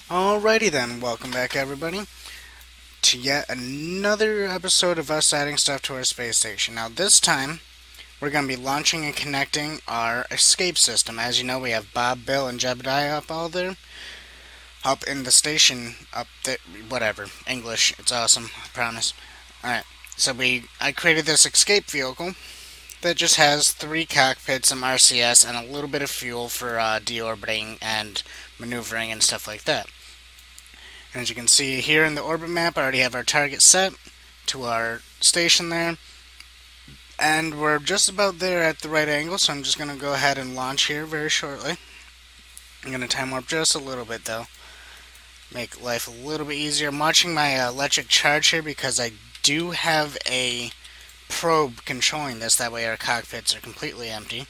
Alrighty then, welcome back everybody to yet another episode of us adding stuff to our space station. Now this time, we're going to be launching and connecting our escape system. As you know, we have Bob, Bill, and Jebediah up all there. Up in the station, up there, whatever. English, it's awesome, I promise. Alright, so I created this escape vehicle that just has 3 cockpits, some RCS, and a little bit of fuel for deorbiting and maneuvering and stuff like that. And as you can see here in the orbit map, I already have our target set to our station there. And we're just about there at the right angle, so I'm just going to go ahead and launch here very shortly. I'm going to time warp just a little bit though. Make life a little bit easier. I'm watching my electric charge here because I do have a probe controlling this. That way our cockpits are completely empty.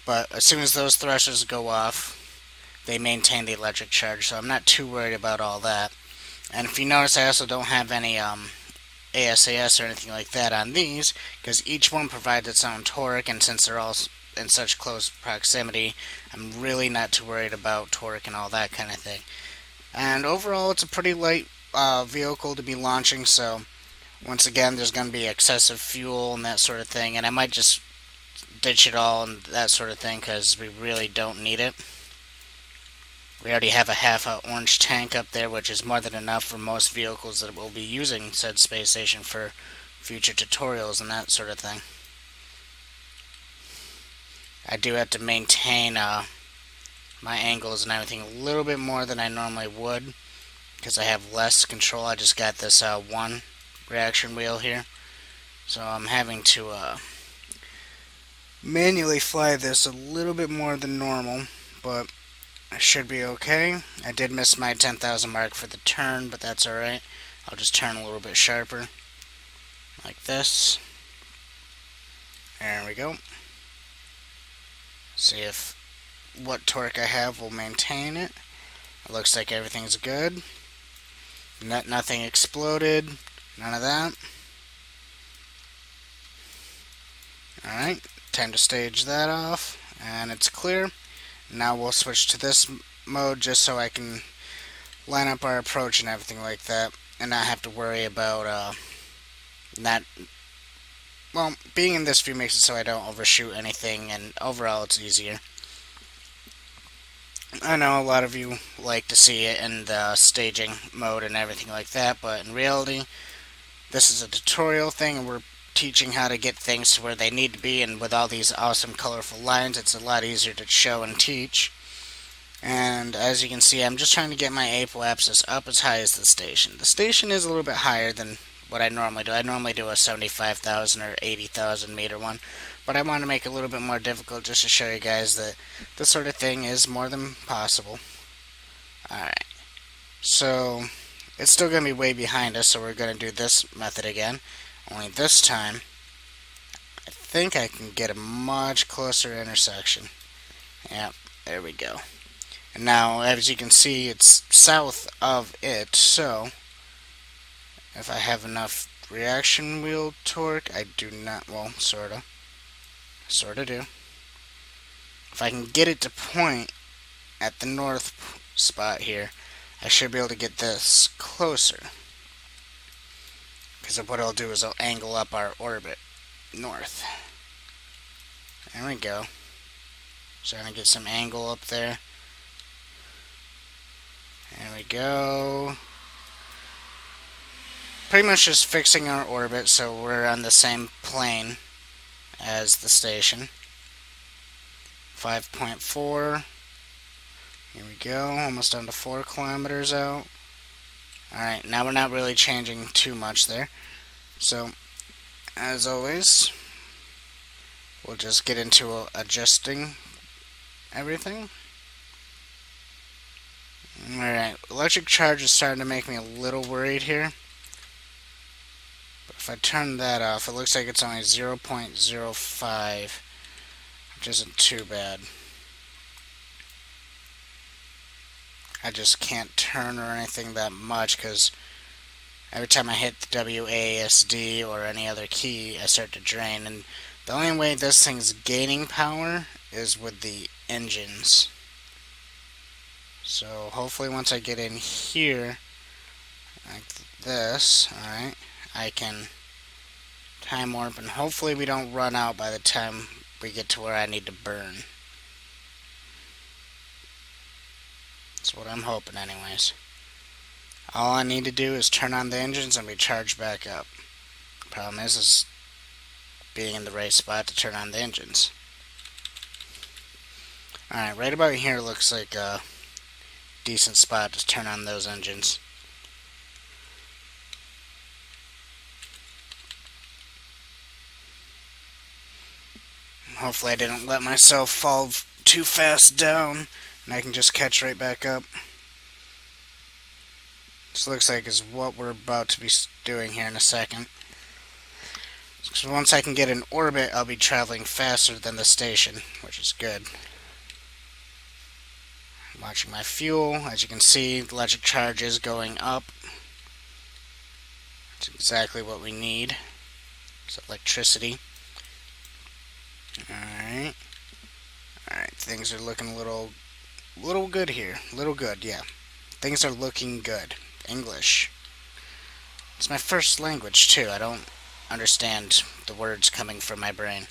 But as soon as those thrusters go off, they maintain the electric charge, so I'm not too worried about all that. And if you notice, I also don't have any ASAS or anything like that on these, because each one provides its own torque, and since they're all in such close proximity, I'm really not too worried about torque and all that kind of thing. And overall, it's a pretty light vehicle to be launching, so once again, there's going to be excessive fuel and that sort of thing, and I might just ditch it all and that sort of thing, because we really don't need it. We already have a half a orange tank up there, which is more than enough for most vehicles that will be using said space station for future tutorials and that sort of thing. I do have to maintain my angles and everything a little bit more than I normally would, because I have less control. I just got this one reaction wheel here, so I'm having to manually fly this a little bit more than normal, but I should be okay. I did miss my 10,000 mark for the turn, but that's alright. I'll just turn a little bit sharper. Like this. There we go. See if what torque I have will maintain it. It looks like everything's good. Nothing exploded. None of that. Alright, time to stage that off. And it's clear. Now we'll switch to this mode just so I can line up our approach and everything like that, and not have to worry about being in this view makes it so I don't overshoot anything, and overall it's easier. I know a lot of you like to see it in the staging mode and everything like that, but in reality, this is a tutorial thing, and we're teaching how to get things to where they need to be, and with all these awesome colorful lines, it's a lot easier to show and teach. And as you can see, I'm just trying to get my apoapsis up as high as the station. The station is a little bit higher than what I normally do. I normally do a 75,000 or 80,000 meter one, but I want to make it a little bit more difficult just to show you guys that this sort of thing is more than possible. Alright, so it's still going to be way behind us, so we're going to do this method again. Only this time, I think I can get a much closer intersection. Yep, there we go. And now, as you can see, it's south of it, so if I have enough reaction wheel torque, I do not, well, sorta do. If I can get it to point at the north spot here, I should be able to get this closer. Because what I'll do is I'll angle up our orbit north. There we go. Trying to get some angle up there. There we go. Pretty much just fixing our orbit so we're on the same plane as the station. 5.4. Here we go. Almost down to 4 kilometers out. Alright, now we're not really changing too much there. So, as always, we'll just get into adjusting everything. Alright, electric charge is starting to make me a little worried here. But if I turn that off, it looks like it's only 0.05, which isn't too bad. I just can't turn or anything that much because every time I hit the WASD or any other key, I start to drain. And the only way this thing's gaining power is with the engines. So hopefully once I get in here, like this, alright, I can time warp, and hopefully we don't run out by the time we get to where I need to burn. That's what I'm hoping anyways. All I need to do is turn on the engines and we charge back up. Problem is being in the right spot to turn on the engines. Alright, right about here looks like a decent spot to turn on those engines. Hopefully I didn't let myself fall too fast down and I can just catch right back up. This looks like is what we're about to be doing here in a second. So once I can get in orbit, I'll be traveling faster than the station, which is good. I'm watching my fuel. As you can see, the electric charge is going up. That's exactly what we need. It's electricity. Alright. Alright, things are looking a little good here. Little good, yeah. Things are looking good. English. It's my first language, too. I don't understand the words coming from my brain.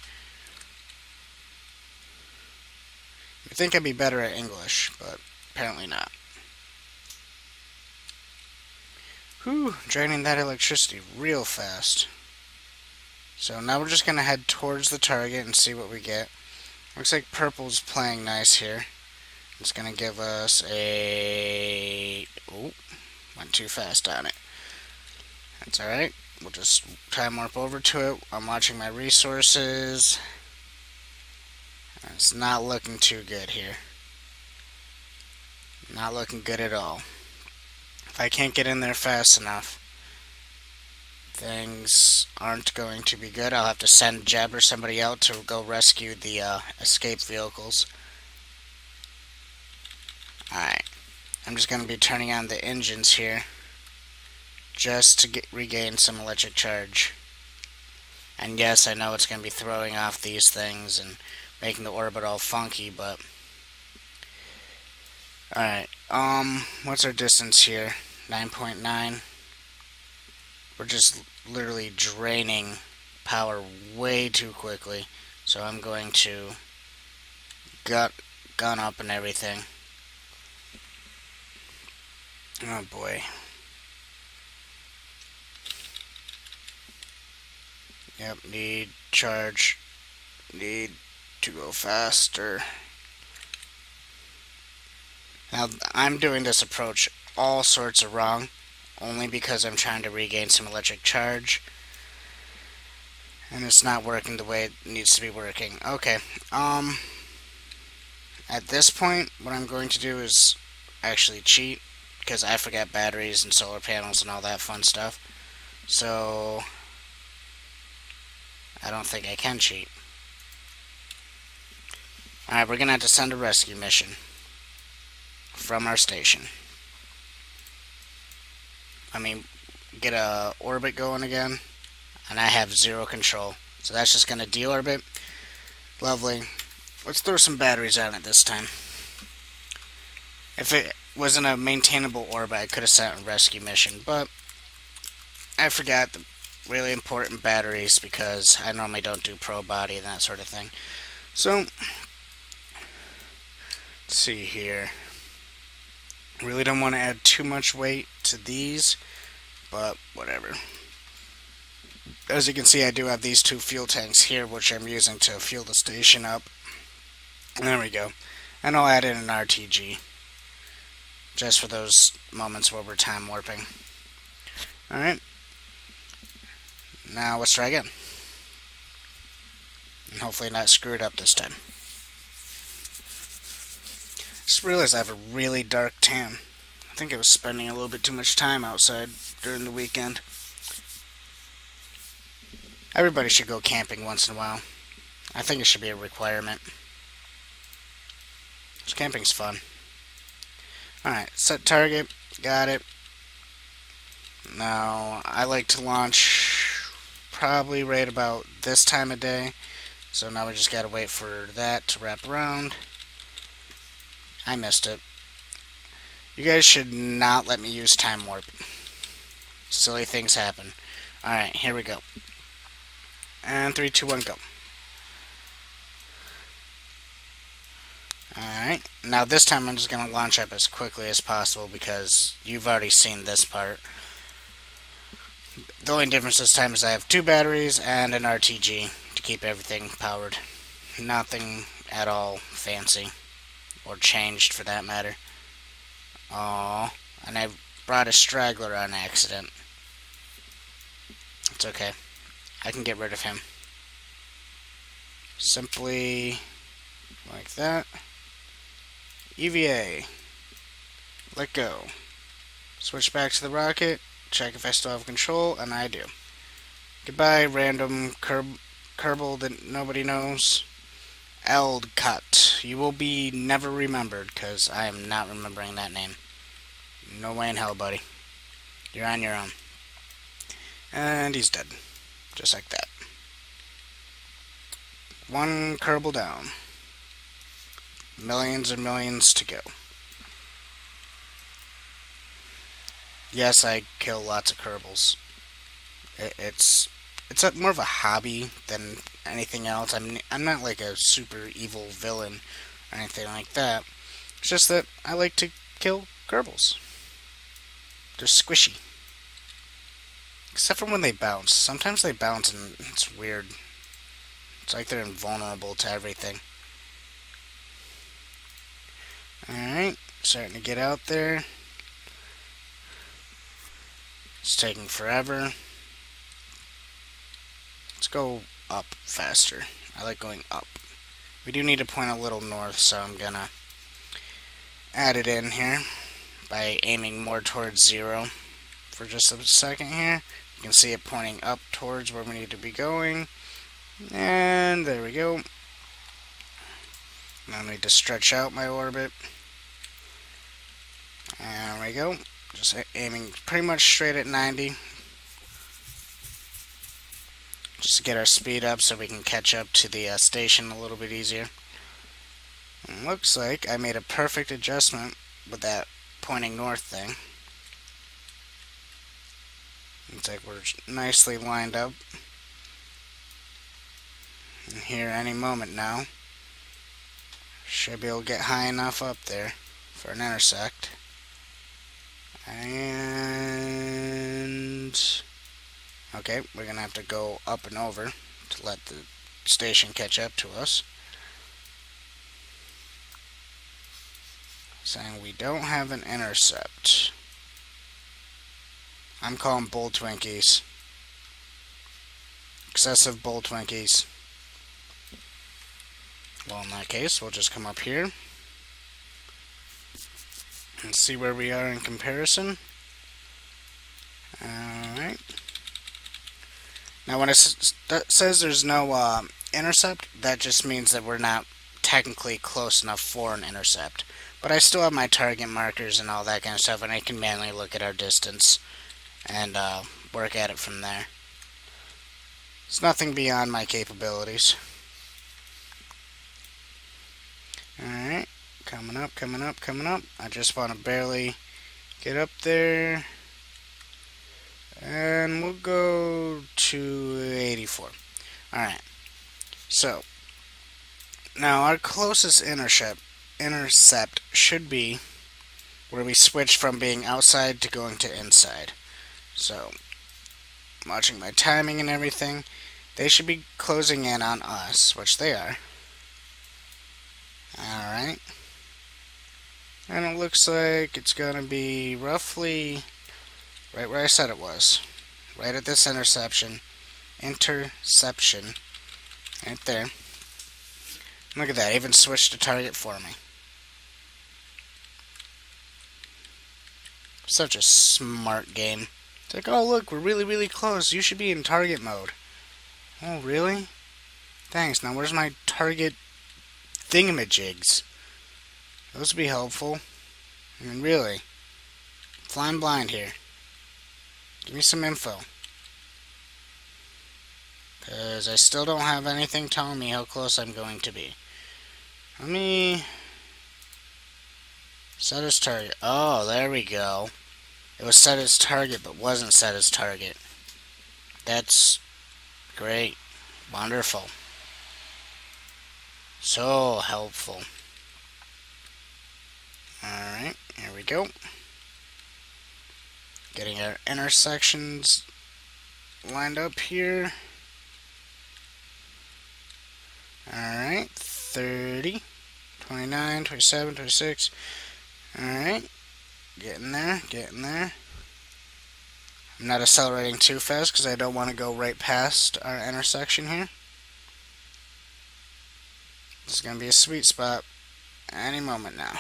You'd think I'd be better at English, but apparently not. Whew, draining that electricity real fast. So now we're just going to head towards the target and see what we get. Looks like purple's playing nice here. It's going to give us a... Oh, went too fast on it. That's alright. We'll just time warp over to it. I'm watching my resources. It's not looking too good here. Not looking good at all. If I can't get in there fast enough, things aren't going to be good. I'll have to send Jeb or somebody out to go rescue the escape vehicles. Alright. I'm just going to be turning on the engines here just to regain some electric charge. And yes, I know it's going to be throwing off these things and making the orbit all funky, but... Alright, what's our distance here? 9.9. We're just literally draining power way too quickly. So I'm going to gun up and everything. Oh boy. Yep, need charge. Need to go faster. Now, I'm doing this approach all sorts of wrong, only because I'm trying to regain some electric charge. And it's not working the way it needs to be working. Okay, at this point, what I'm going to do is actually cheat, because I forgot batteries and solar panels and all that fun stuff. So, I don't think I can cheat. Alright, we're going to have to send a rescue mission from our station. I mean, get a orbit going again, and I have zero control. So that's just going to deorbit. Lovely. Let's throw some batteries on it this time. If it wasn't a maintainable orbit, I could have sent a rescue mission, but I forgot the really important batteries because I normally don't do pro body and that sort of thing. So, let's see here. Really don't want to add too much weight to these, but whatever. As you can see, I do have these two fuel tanks here, which I'm using to fuel the station up. There we go. And I'll add in an RTG, just for those moments where we're time warping. Alright. Now let's try again. And hopefully not screw it up this time. Just realized I have a really dark tan. I think I was spending a little bit too much time outside during the weekend. Everybody should go camping once in a while. I think it should be a requirement. Because camping's fun. Alright, set target. Got it. Now, I like to launch probably right about this time of day. So now we just gotta wait for that to wrap around. I missed it. You guys should not let me use time warp. Silly things happen. Alright, here we go. And 3, 2, 1, go. Alright, now this time I'm just going to launch up as quickly as possible because you've already seen this part. The only difference this time is I have 2 batteries and an RTG to keep everything powered. Nothing at all fancy, or changed for that matter. Oh, and I brought a straggler on accident. It's okay. I can get rid of him. Simply like that. EVA. Let go. Switch back to the rocket. Check if I still have control, and I do. Goodbye, random Kerbal that nobody knows. Cut. You will be never remembered, because I am not remembering that name. No way in hell, buddy. You're on your own. And he's dead. Just like that. 1 Kerbal down. Millions and millions to go. Yes, I kill lots of Kerbals. It's more of a hobby than anything else. I'm not like a super evil villain or anything like that. It's just that I like to kill Kerbals. They're squishy. Except for when they bounce. Sometimes they bounce and it's weird. It's like they're invulnerable to everything. Alright, starting to get out there. It's taking forever. Let's go up faster. I like going up. We do need to point a little north, so I'm gonna add it in here by aiming more towards 0 for just a second here. You can see it pointing up towards where we need to be going. And there we go. Now I need to stretch out my orbit. And there we go. Just aiming pretty much straight at 90. Just to get our speed up so we can catch up to the station a little bit easier. And looks like I made a perfect adjustment with that pointing north thing. Looks like we're nicely lined up. And here any moment now. Should be able to get high enough up there for an intersect. And okay, we're gonna have to go up and over to let the station catch up to us. Saying we don't have an intercept. I'm calling bull Twinkies. Excessive bull Twinkies. Well, in that case, we'll just come up here and see where we are in comparison. Alright. Now when it says there's no intercept, that just means that we're not technically close enough for an intercept. But I still have my target markers and all that kind of stuff, and I can manually look at our distance and work at it from there. It's nothing beyond my capabilities. Alright, coming up, coming up, coming up. I just want to barely get up there. And we'll go to 84. Alright, so now our closest intercept should be where we switch from being outside to going to inside. So, watching my timing and everything, they should be closing in on us, which they are. Alright. And it looks like it's going to be roughly right where I said it was. Right at this interception. Right there. Look at that, I even switched to target for me. Such a smart game. It's like, oh look, we're really, really close. You should be in target mode. Oh, really? Thanks. Now where's my target thingamajigs? Those would be helpful. I mean, really. Flying blind here. Give me some info. Because I still don't have anything telling me how close I'm going to be. Let me Set as target. Oh, there we go. It was set as target, but wasn't set as target. That's great. Wonderful. So helpful. Alright, here we go. Getting our intersections lined up here. Alright, 30, 29, 27, 26. Alright, getting there, getting there. I'm not accelerating too fast because I don't want to go right past our intersection here. This is going to be a sweet spot any moment now.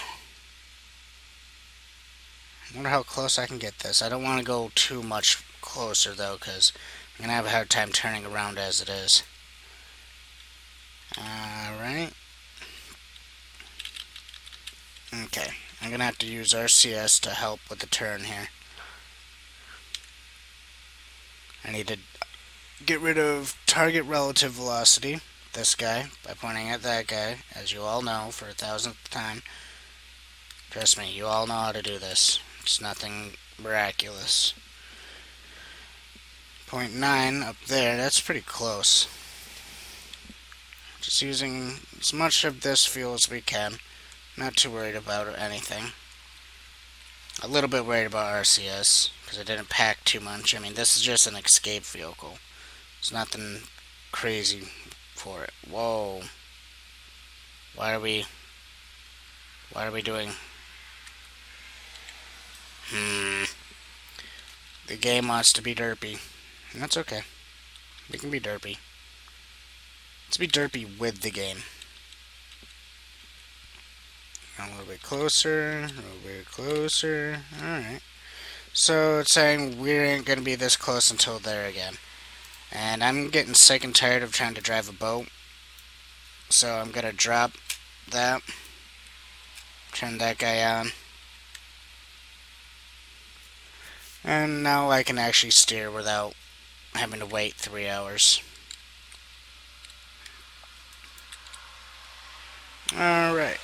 I wonder how close I can get this. I don't want to go too much closer though because I'm going to have a hard time turning around as it is. Alright. Okay, I'm going to have to use RCS to help with the turn here. I need to get rid of target relative velocity, this guy, by pointing at that guy, as you all know for 1,000th time. Trust me, you all know how to do this. It's nothing miraculous. 0.9 up there, that's pretty close. Just using as much of this fuel as we can. Not too worried about anything. A little bit worried about RCS, because it didn't pack too much. I mean, this is just an escape vehicle. There's nothing crazy for it. Whoa. Why are we doing... The game wants to be derpy. And that's okay. We can be derpy. Let's be derpy with the game. A little bit closer, a little bit closer. Alright. So it's saying we ain't going to be this close until there again. And I'm getting sick and tired of trying to drive a boat. So I'm going to drop that. Turn that guy on. And now I can actually steer without having to wait 3 hours. Alright.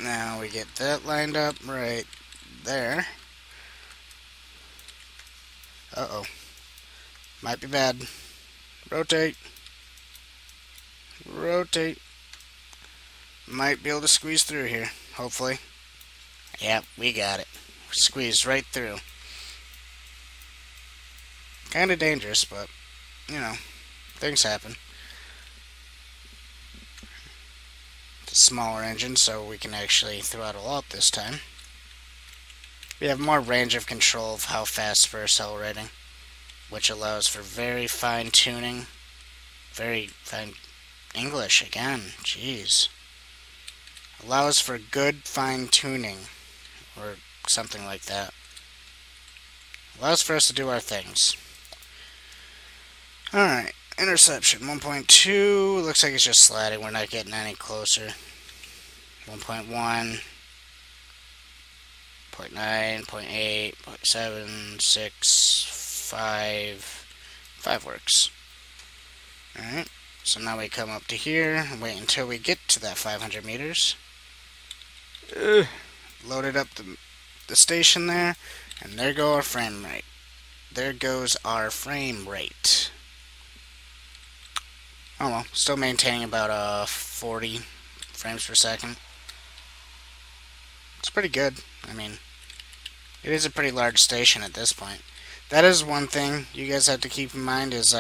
Now we get that lined up right there. Uh-oh. Might be bad. Rotate. Rotate. Might be able to squeeze through here, hopefully. Yep, we got it. Squeezed right through. Kinda dangerous, but, you know, things happen. It's a smaller engine, so we can actually throttle up this time. We have more range of control of how fast we're accelerating, which allows for very fine tuning. Very fine English again, jeez. Allows for good fine tuning, or something like that. Allows for us to do our things. Alright, interception 1.2. Looks like it's just sliding. We're not getting any closer. 1.1, 0.9, 0.8, 0.7, 6, 5. 5 works. Alright, so now we come up to here and wait until we get to that 500 meters. Loaded up the station there, and there go our frame rate. There goes our frame rate. Oh well, still maintaining about 40 frames per second. It's pretty good. I mean, it is a pretty large station at this point. That is one thing you guys have to keep in mind is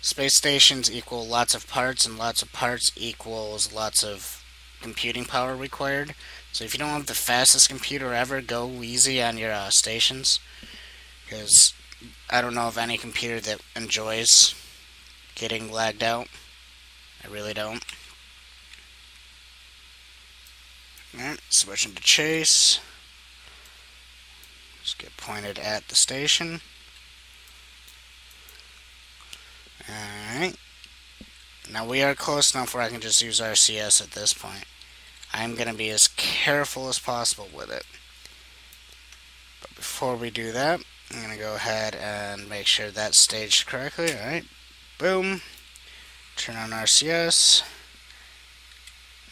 space stations equal lots of parts, and lots of parts equals lots of computing power required. So if you don't have the fastest computer ever, go easy on your stations, because I don't know of any computer that enjoys getting lagged out. I really don't. Alright, switching to chase. Just get pointed at the station. Alright. Now we are close enough where I can just use RCS at this point. I'm going to be as careful as possible with it. But before we do that, I'm going to go ahead and make sure that's staged correctly. Alright. Boom. Turn on RCS.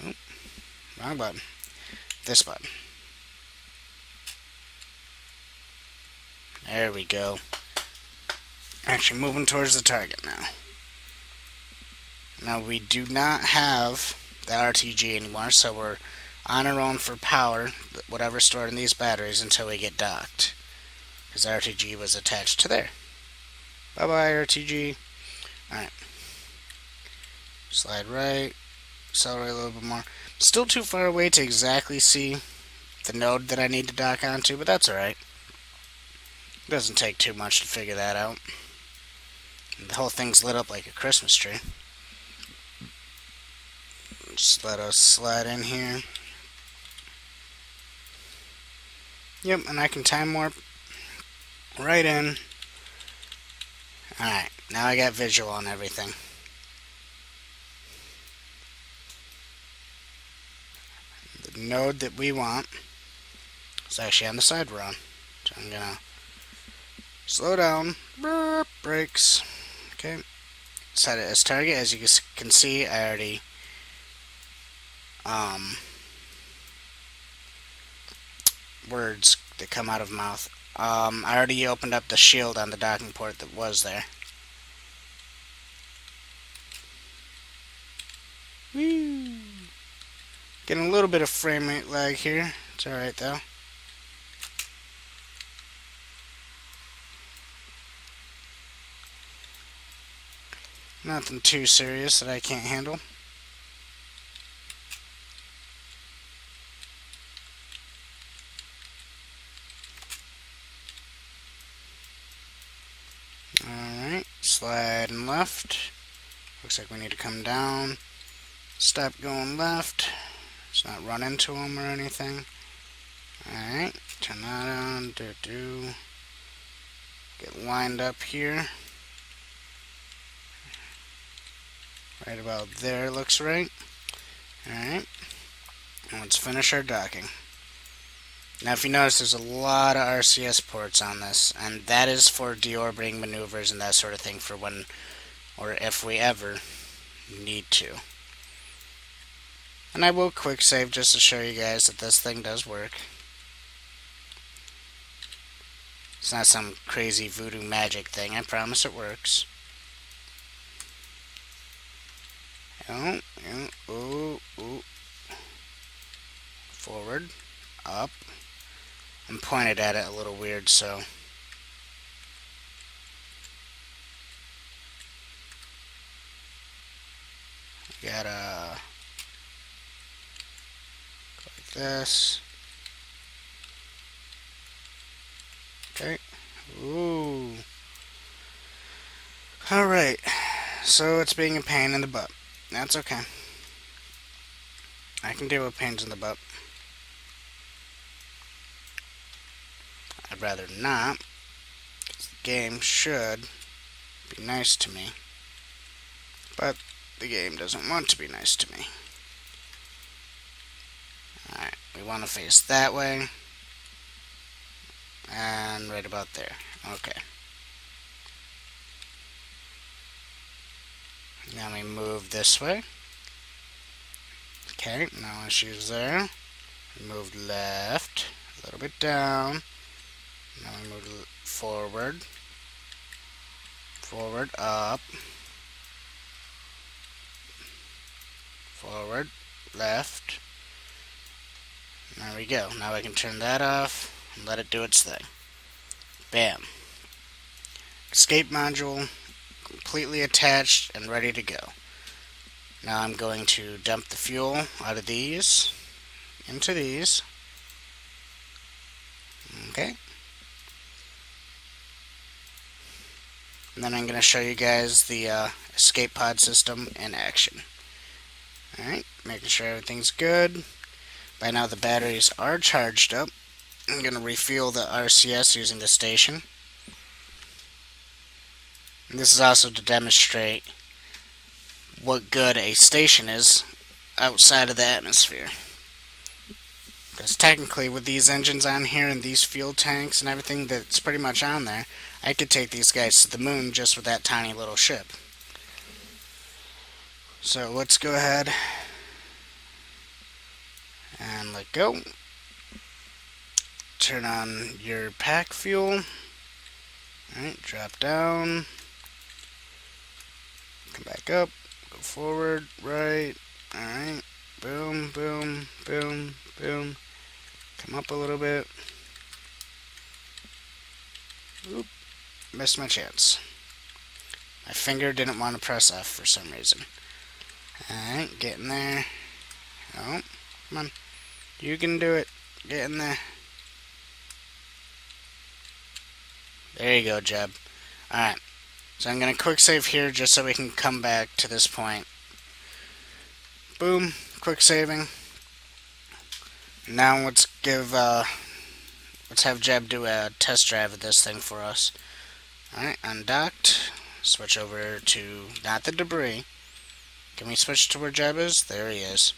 Oop, wrong button. This button. There we go. Actually moving towards the target now. Now we do not have the RTG anymore, so we're on our own for power, whatever's stored in these batteries, until we get docked. Because the RTG was attached to there. Bye-bye, RTG. Alright. Slide right. Accelerate a little bit more. Still too far away to exactly see the node that I need to dock onto, but that's alright. It doesn't take too much to figure that out. The whole thing's lit up like a Christmas tree. Just let us slide in here. Yep, and I can time warp right in. Alright, now I got visual on everything. The node that we want is actually on the side we're on. So I'm gonna slow down, brakes. Okay, set it as target. As you can see, I already words that come out of mouth. I already opened up the shield on the docking port that was there. Woo! Getting a little bit of frame rate lag here. It's alright though. Nothing too serious that I can't handle. Alright, sliding left. Looks like we need to come down. Stop going left. Let's not run into them or anything. Alright, turn that on. Get lined up here. Right about there looks right. Alright, let's finish our docking. Now if you notice, there's a lot of RCS ports on this, and that is for deorbiting maneuvers and that sort of thing for when, or if we ever need to. And I will quick save just to show you guys that this thing does work. It's not some crazy voodoo magic thing, I promise it works. Ooh. Forward, up. I'm pointed at it a little weird, so. Gotta go like this. Okay. Ooh. Alright. So it's being a pain in the butt. That's okay. I can deal with pains in the butt. I'd rather not. The game should be nice to me. But the game doesn't want to be nice to me. Alright, we want to face that way. And right about there. Okay. Now we move this way. Okay, no issues there. We moved left, a little bit down. Now we move forward. Forward, up. Forward, left. There we go. Now I can turn that off and let it do its thing. Bam. Escape module completely attached and ready to go. Now I'm going to dump the fuel out of these into these. Okay. And then I'm going to show you guys the escape pod system in action. Alright, making sure everything's good. By now the batteries are charged up. I'm going to refuel the RCS using the station. And this is also to demonstrate what good a station is outside of the atmosphere. Because technically with these engines on here and these fuel tanks and everything that's pretty much on there, I could take these guys to the moon just with that tiny little ship. So let's go ahead and let go. Turn on your pack fuel. Alright, drop down. Come back up. Go forward, right. Alright. Boom, boom, boom, boom. Come up a little bit. Oop. Missed my chance. My finger didn't want to press F for some reason. Alright, get in there. Oh, come on. You can do it. Get in there. There you go, Jeb. Alright. So I'm going to quick save here just so we can come back to this point. Boom. Quick saving. Now let's have Jeb do a test drive of this thing for us. Alright, undocked. Switch over to not the debris. Can we switch to where Jeb is? There he is.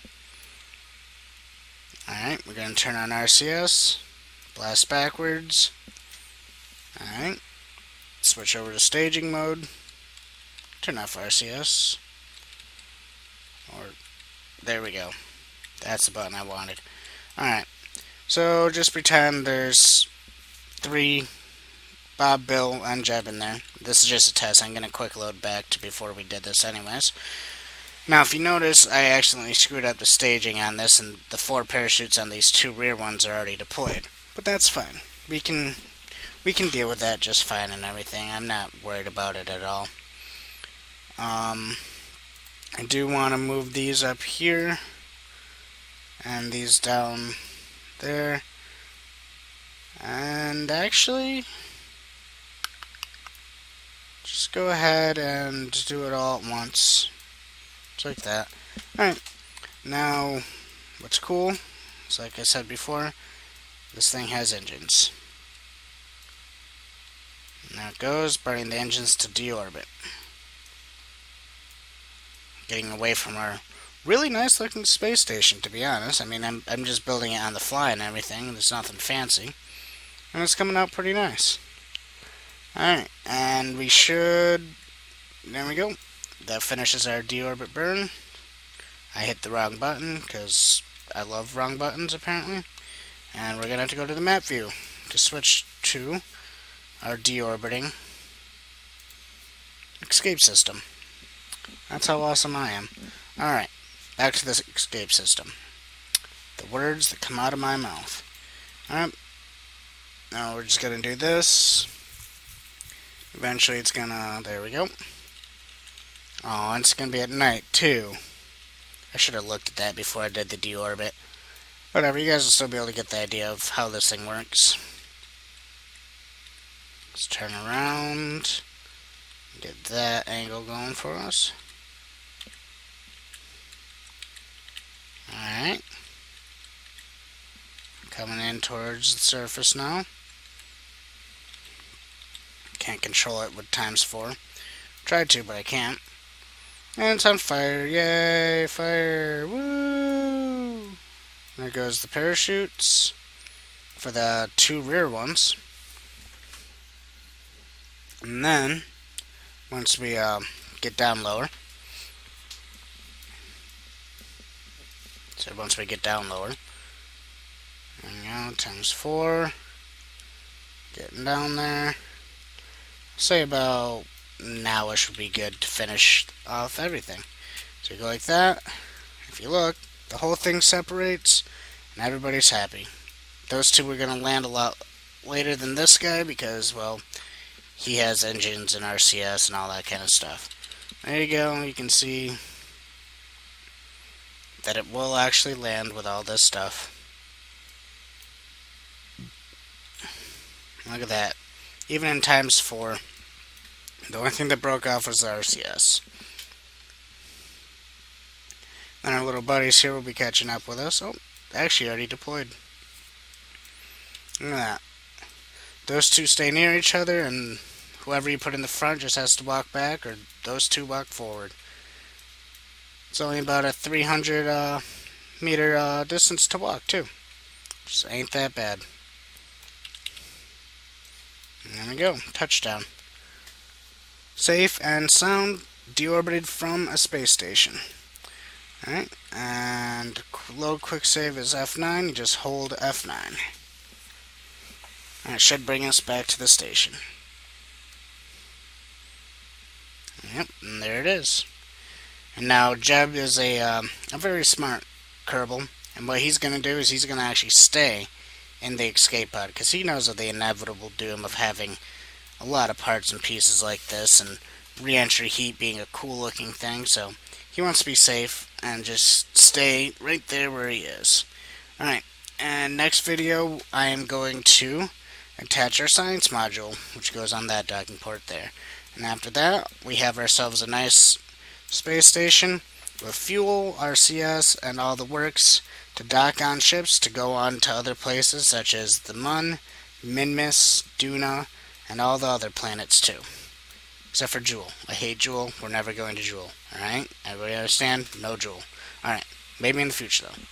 Alright, we're going to turn on RCS. Blast backwards. Alright. Switch over to staging mode. Turn off RCS. There we go. That's the button I wanted. Alright. So just pretend there's 3 Bob, Bill, and Jeb in there. This is just a test. I'm going to quick load back to before we did this anyways. Now, if you notice, I accidentally screwed up the staging on this, and the 4 parachutes on these 2 rear ones are already deployed. But that's fine. We can deal with that just fine and everything. I'm not worried about it at all. I do want to move these up here, and these down there. And actually, just go ahead and do it all at once. Just like that. Alright, now what's cool is, like I said before, this thing has engines. Now it goes, burning the engines to deorbit. Getting away from our really nice looking space station, to be honest. I mean, I'm just building it on the fly and everything. There's nothing fancy. And it's coming out pretty nice. Alright, and we should... There we go. That finishes our deorbit burn. I hit the wrong button, because I love wrong buttons, apparently. And we're going to have to go to the map view to switch to our deorbiting escape system. That's how awesome I am. Alright, back to this escape system. The words that come out of my mouth. Alright, now we're just going to do this. Eventually it's going to... There we go. Oh, and it's going to be at night, too. I should have looked at that before I did the deorbit. Whatever, you guys will still be able to get the idea of how this thing works. Let's turn around. Get that angle going for us. Alright. Coming in towards the surface now. Can't control it with ×4. Tried to, but I can't. And it's on fire. Yay, fire. Woo! There goes the parachutes for the 2 rear ones. And then, once we get down lower, there we go, ×4, getting down there. Say about nowish would be good to finish off everything. So you go like that. If you look, the whole thing separates, and everybody's happy. Those 2 are going to land a lot later than this guy because, well, he has engines and RCS and all that kind of stuff. There you go. You can see that it will actually land with all this stuff. Look at that. Even in ×4, the only thing that broke off was the RCS. And our little buddies here will be catching up with us. Oh, actually already deployed. Look at that. Those 2 stay near each other, and whoever you put in the front just has to walk back, or those 2 walk forward. It's only about a 300 meter distance to walk, too. Just ain't that bad. And there we go. Touchdown. Safe and sound, deorbited from a space station. Alright, and load quick save is F9. You just hold F9. And it should bring us back to the station. Yep, and there it is. And now Jeb is a very smart Kerbal, and what he's going to do is he's going to actually stay in the escape pod because he knows of the inevitable doom of having a lot of parts and pieces like this, and re-entry heat being a cool looking thing. So he wants to be safe and just stay right there where he is. All right, and next video I am going to attach our science module, which goes on that docking port there. And after that, we have ourselves a nice space station with fuel, RCS, and all the works to dock on ships to go on to other places such as the Mun, Minmus, Duna, and all the other planets too. Except for Jewel. I hate Jewel. We're never going to Jewel. Alright? Everybody understand? No Jewel. Alright. Maybe in the future though.